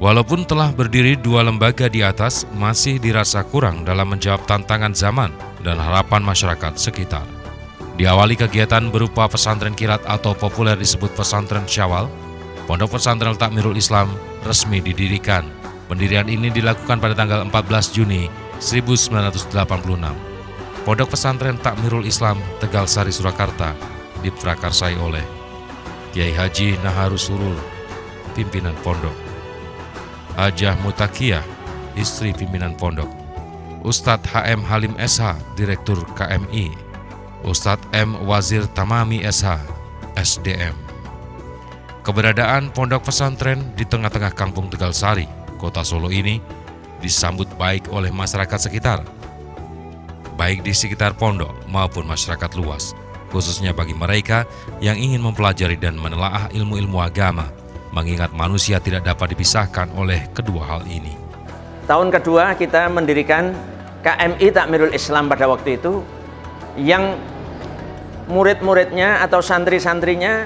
Walaupun telah berdiri 2 lembaga di atas, masih dirasa kurang dalam menjawab tantangan zaman dan harapan masyarakat sekitar. Diawali kegiatan berupa pesantren kilat atau populer disebut pesantren Syawal, Pondok Pesantren Takmirul Islam resmi didirikan. Pendirian ini dilakukan pada tanggal 14 Juni 1986. Pondok Pesantren Takmirul Islam Tegal Sari Surakarta diprakarsai oleh Kiai Haji Naharus Surur, pimpinan pondok, Hajah Mutakiyah, istri pimpinan pondok, Ustadz HM Halim SH, Direktur KMI, Ustadz M. Wazir Tamami SH, SDM. Keberadaan pondok pesantren di tengah-tengah kampung Tegal Sari, kota Solo ini disambut baik oleh masyarakat sekitar, baik di sekitar pondok maupun masyarakat luas, khususnya bagi mereka yang ingin mempelajari dan menelaah ilmu-ilmu agama, mengingat manusia tidak dapat dipisahkan oleh kedua hal ini. Tahun kedua kita mendirikan KMI Takmirul Islam pada waktu itu, yang murid-muridnya atau santri-santrinya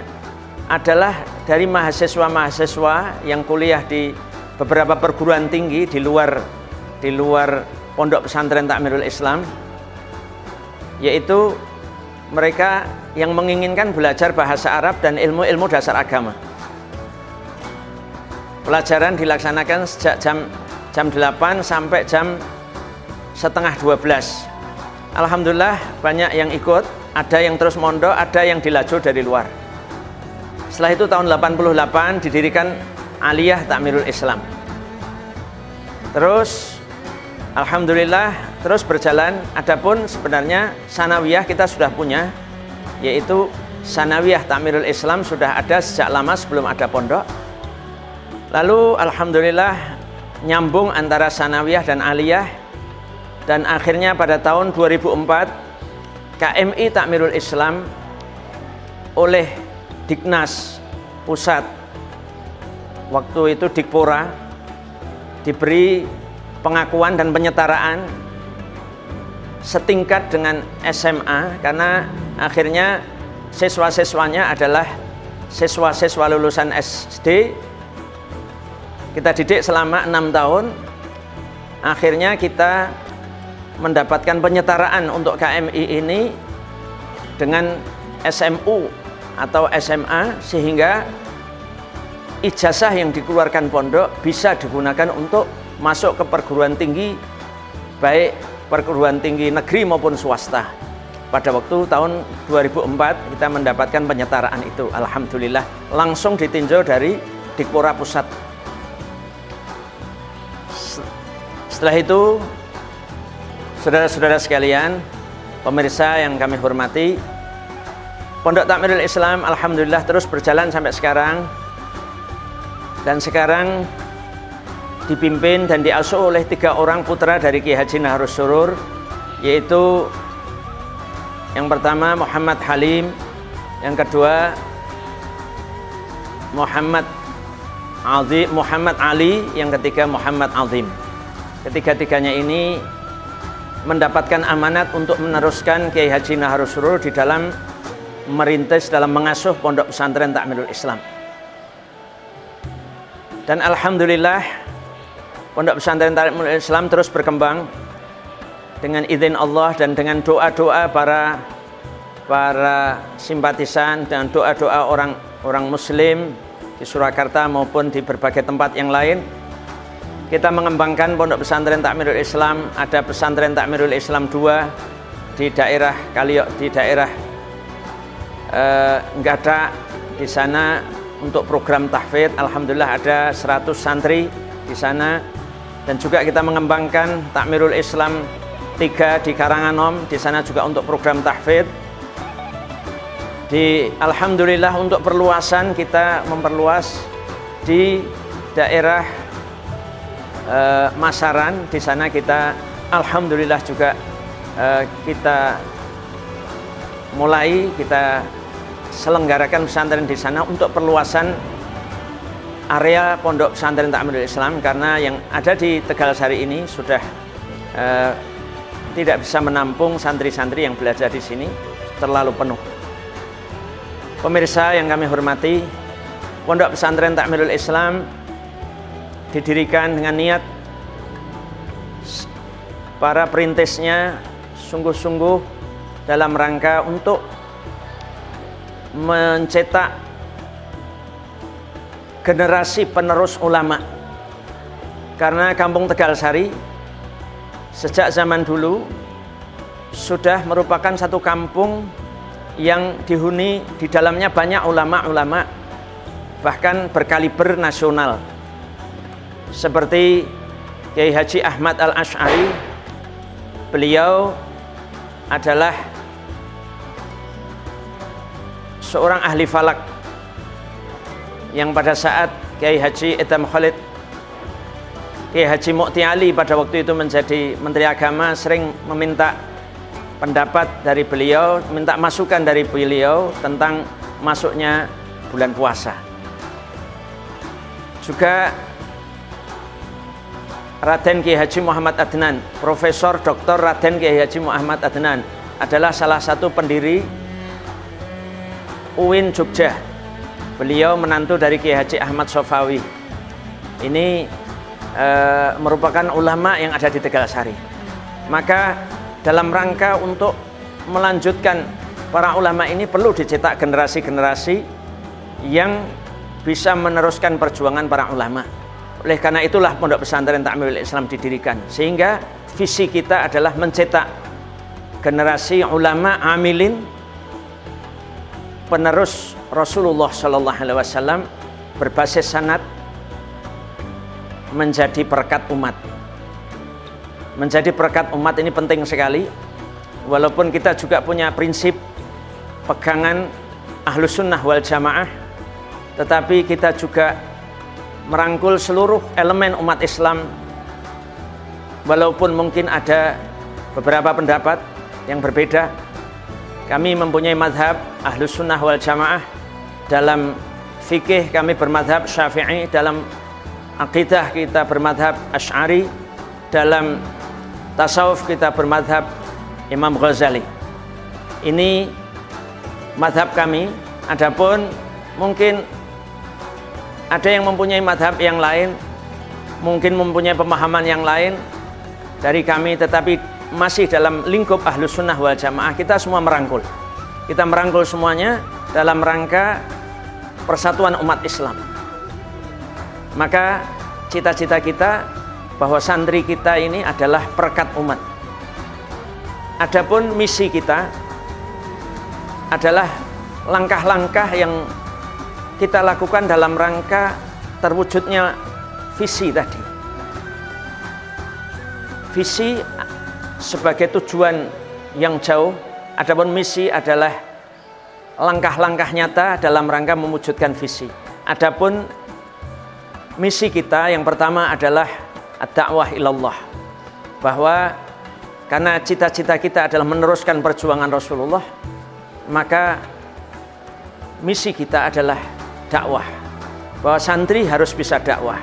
adalah dari mahasiswa-mahasiswa yang kuliah di beberapa perguruan tinggi di luar Pondok Pesantren Takmirul Islam, yaitu mereka yang menginginkan belajar bahasa Arab dan ilmu-ilmu dasar agama. Pelajaran dilaksanakan sejak jam 8 sampai jam setengah 12. Alhamdulillah banyak yang ikut, ada yang terus mondok, ada yang dilaju dari luar. Setelah itu tahun 88 didirikan Aliyah Takmirul Islam. Terus alhamdulillah terus berjalan. Adapun sebenarnya sanawiyah kita sudah punya, yaitu sanawiyah Takmirul Islam sudah ada sejak lama sebelum ada pondok. Lalu alhamdulillah nyambung antara sanawiyah dan aliyah, dan akhirnya pada tahun 2004 KMI Takmirul Islam oleh Diknas Pusat, waktu itu Dikpora, diberi pengakuan dan penyetaraan setingkat dengan SMA, karena akhirnya siswa-siswanya adalah siswa-siswa lulusan SD. Kita didik selama 6 tahun, akhirnya kita mendapatkan penyetaraan untuk KMI ini dengan SMU atau SMA, sehingga ijazah yang dikeluarkan pondok bisa digunakan untuk masuk ke perguruan tinggi, baik perguruan tinggi negeri maupun swasta. Pada waktu tahun 2004 kita mendapatkan penyetaraan itu, alhamdulillah, langsung ditinjau dari Dikpora Pusat. Setelah itu, saudara-saudara sekalian, pemirsa yang kami hormati, Pondok Takmirul Islam alhamdulillah terus berjalan sampai sekarang, dan sekarang dipimpin dan diasuh oleh 3 orang putra dari Kiai Haji Naharus Surur, yaitu yang pertama Muhammad Halim, yang kedua Muhammad Ali, yang ketiga Muhammad Azim. Ketiga-tiganya ini mendapatkan amanat untuk meneruskan Kiai Haji Naharus Surur di dalam merintis, dalam mengasuh Pondok Pesantren Takmirul Islam. Dan alhamdulillah Pondok Pesantren Takmirul Islam terus berkembang dengan izin Allah dan dengan doa-doa para simpatisan dan doa-doa orang muslim di Surakarta maupun di berbagai tempat yang lain. Kita mengembangkan Pondok Pesantren Takmirul Islam. Ada Pesantren Takmirul Islam 2 di daerah Kaliok, di daerah Ngada. Di sana untuk program tahfidz, alhamdulillah ada 100 santri di sana. Dan juga kita mengembangkan Takmirul Islam 3 di Karanganom, di sana juga untuk program tahfidz. Alhamdulillah untuk perluasan, kita memperluas di daerah Masaran. Di sana kita alhamdulillah juga kita selenggarakan pesantren di sana untuk perluasan area Pondok Pesantren Takmirul Islam, karena yang ada di Tegal Sari ini sudah tidak bisa menampung santri-santri yang belajar di sini, terlalu penuh. Pemirsa yang kami hormati, Pondok Pesantren Takmirul Islam didirikan dengan niat para perintisnya sungguh-sungguh dalam rangka untuk mencetak generasi penerus ulama. Karena Kampung Tegalsari sejak zaman dulu sudah merupakan satu kampung yang dihuni di dalamnya banyak ulama-ulama bahkan berkaliber nasional seperti Kiai Haji Ahmad Al-Asy'ari. Beliau adalah seorang ahli falak yang pada saat Kiai Haji Edam Khalid, Kiai Haji Mu'ti Ali pada waktu itu menjadi Menteri Agama sering meminta pendapat dari beliau, minta masukan dari beliau tentang masuknya bulan puasa. Juga Raden Kiai Haji Muhammad Adnan, Profesor Dr. Raden Kiai Haji Muhammad Adnan adalah salah satu pendiri UIN Jogja. Beliau menantu dari Kiai Haji Ahmad Sofawi. Ini merupakan ulama yang ada di Tegalsari. Maka dalam rangka untuk melanjutkan para ulama ini perlu dicetak generasi-generasi yang bisa meneruskan perjuangan para ulama. Oleh karena itulah Pondok Pesantren Takmirul Islam didirikan, sehingga visi kita adalah mencetak generasi ulama amilin penerus Rasulullah Shallallahu Alaihi Wasallam berbasis sanad menjadi perekat umat. Menjadi perekat umat ini penting sekali. Walaupun kita juga punya prinsip pegangan Ahlus Sunnah wal Jamaah, tetapi kita juga merangkul seluruh elemen umat Islam. Walaupun mungkin ada beberapa pendapat yang berbeda, kami mempunyai madhab Ahlus Sunnah wal Jamaah. Dalam fikih kami bermadhab Syafi'i, dalam akidah kita bermadhab Asy'ari, dalam tasawuf kita bermadhab Imam Ghazali. Ini madhab kami. Adapun mungkin ada yang mempunyai madhab yang lain, mungkin mempunyai pemahaman yang lain dari kami, tetapi masih dalam lingkup Ahlus Sunnah wal Jamaah. Kita semua merangkul. Kita merangkul semuanya dalam rangka persatuan umat Islam. Maka cita-cita kita bahwa santri kita ini adalah perekat umat. Adapun misi kita adalah langkah-langkah yang kita lakukan dalam rangka terwujudnya visi tadi. Visi sebagai tujuan yang jauh, adapun misi adalah langkah-langkah nyata dalam rangka mewujudkan visi. Adapun misi kita yang pertama adalah ad-da'wah ilallah, bahwa karena cita-cita kita adalah meneruskan perjuangan Rasulullah, maka misi kita adalah dakwah, bahwa santri harus bisa dakwah.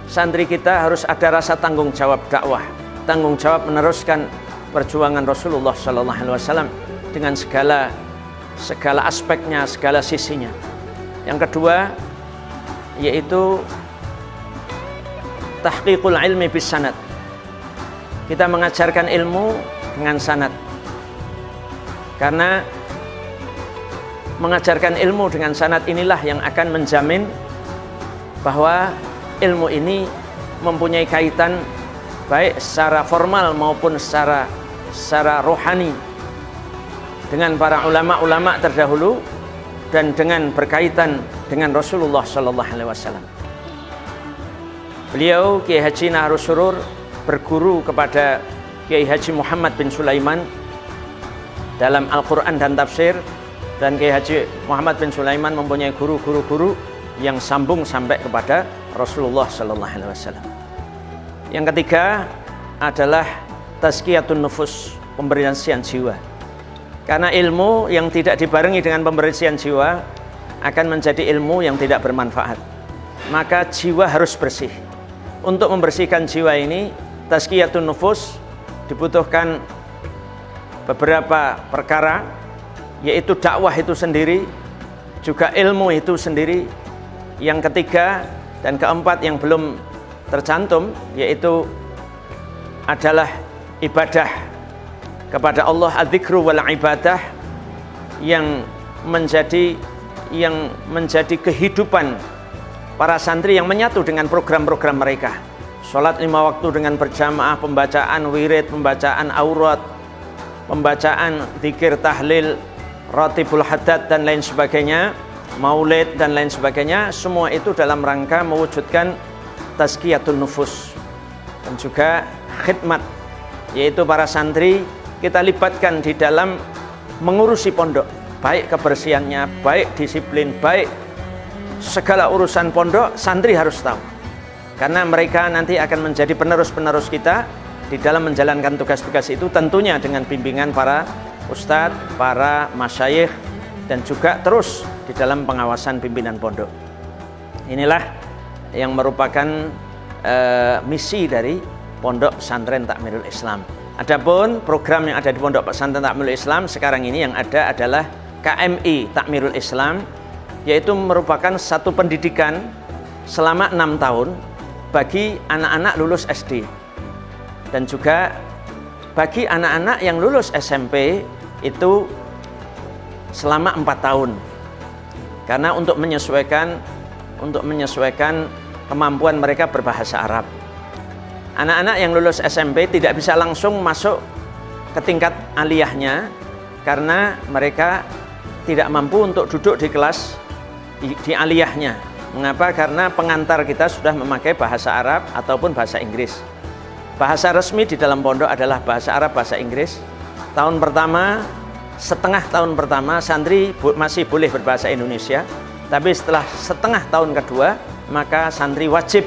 Santri kita harus ada rasa tanggung jawab dakwah, tanggung jawab meneruskan perjuangan Rasulullah Sallallahu Alaihi Wasallam dengan segala aspeknya, segala sisinya. Yang kedua yaitu tahqiqul ilmi bis sanad. Kita mengajarkan ilmu dengan sanad. Karena mengajarkan ilmu dengan sanad inilah yang akan menjamin bahwa ilmu ini mempunyai kaitan baik secara formal maupun secara rohani dengan para ulama-ulama terdahulu dan dengan berkaitan dengan Rasulullah Sallallahu Alaihi Wasallam. Beliau Kiai Haji Naharus Surur berguru kepada Kiai Haji Muhammad bin Sulaiman dalam Al-Quran dan tafsir, dan Kiai Haji Muhammad bin Sulaiman mempunyai guru-guru yang sambung sampai kepada Rasulullah Sallallahu Alaihi Wasallam. Yang ketiga adalah tazkiyatun nufus, pembersihan jiwa. Karena ilmu yang tidak dibarengi dengan pembersihan jiwa akan menjadi ilmu yang tidak bermanfaat. Maka jiwa harus bersih. Untuk membersihkan jiwa ini, tazkiyatun nufus, dibutuhkan beberapa perkara, yaitu dakwah itu sendiri, juga ilmu itu sendiri. Yang ketiga dan keempat yang belum tercantum, yaitu adalah ibadah kepada Allah, adzikru wal ibadah, yang menjadi kehidupan para santri yang menyatu dengan program-program mereka. Sholat 5 waktu dengan berjamaah, pembacaan wirid, pembacaan aurat, pembacaan zikir, tahlil, ratibul haddad dan lain sebagainya, maulid dan lain sebagainya, semua itu dalam rangka mewujudkan tazkiyatun nufus dan juga khidmat, yaitu para santri kita libatkan di dalam mengurusi pondok, baik kebersihannya, baik disiplin, baik segala urusan pondok, santri harus tahu. Karena mereka nanti akan menjadi penerus-penerus kita di dalam menjalankan tugas-tugas itu, tentunya dengan bimbingan para ustadz, para masyayikh, dan juga terus di dalam pengawasan pimpinan pondok. Inilah yang merupakan misi dari Pondok Pesantren Takmirul Islam. Adapun program yang ada di Pondok Pesantren Takmirul Islam sekarang ini yang ada adalah KMI Takmirul Islam, yaitu merupakan satu pendidikan selama 6 tahun bagi anak-anak lulus SD dan juga bagi anak-anak yang lulus SMP itu selama 4 tahun, karena untuk menyesuaikan kemampuan mereka berbahasa Arab. Anak-anak yang lulus SMP tidak bisa langsung masuk ke tingkat aliyahnya karena mereka tidak mampu untuk duduk di kelas di aliyahnya. Mengapa? Karena pengantar kita sudah memakai bahasa Arab ataupun bahasa Inggris. Bahasa resmi di dalam pondok adalah bahasa Arab, bahasa Inggris. Tahun pertama, setengah tahun pertama santri masih boleh berbahasa Indonesia, tapi setelah setengah tahun kedua maka santri wajib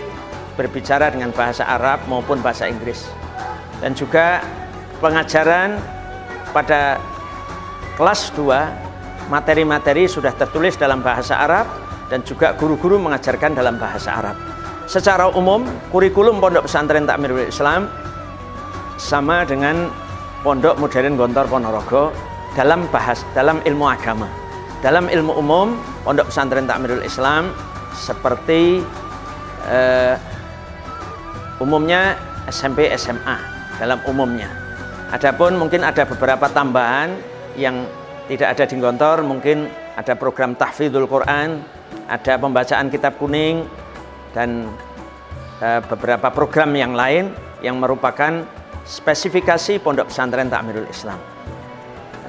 berbicara dengan bahasa Arab maupun bahasa Inggris. Dan juga pengajaran pada kelas 2, materi-materi sudah tertulis dalam bahasa Arab dan juga guru-guru mengajarkan dalam bahasa Arab. Secara umum, kurikulum Pondok Pesantren Takmirul Islam sama dengan Pondok Modern Gontor Ponorogo dalam ilmu agama. Dalam ilmu umum, Pondok Pesantren Takmirul Islam seperti umumnya SMP SMA dalam umumnya. Adapun mungkin ada beberapa tambahan yang tidak ada di Gontor, mungkin ada program tahfidzul Quran, ada pembacaan kitab kuning, dan beberapa program yang lain yang merupakan spesifikasi Pondok Pesantren Takmirul Islam.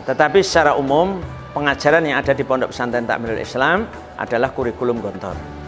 Tetapi secara umum pengajaran yang ada di Pondok Pesantren Takmirul Islam adalah kurikulum Gontor.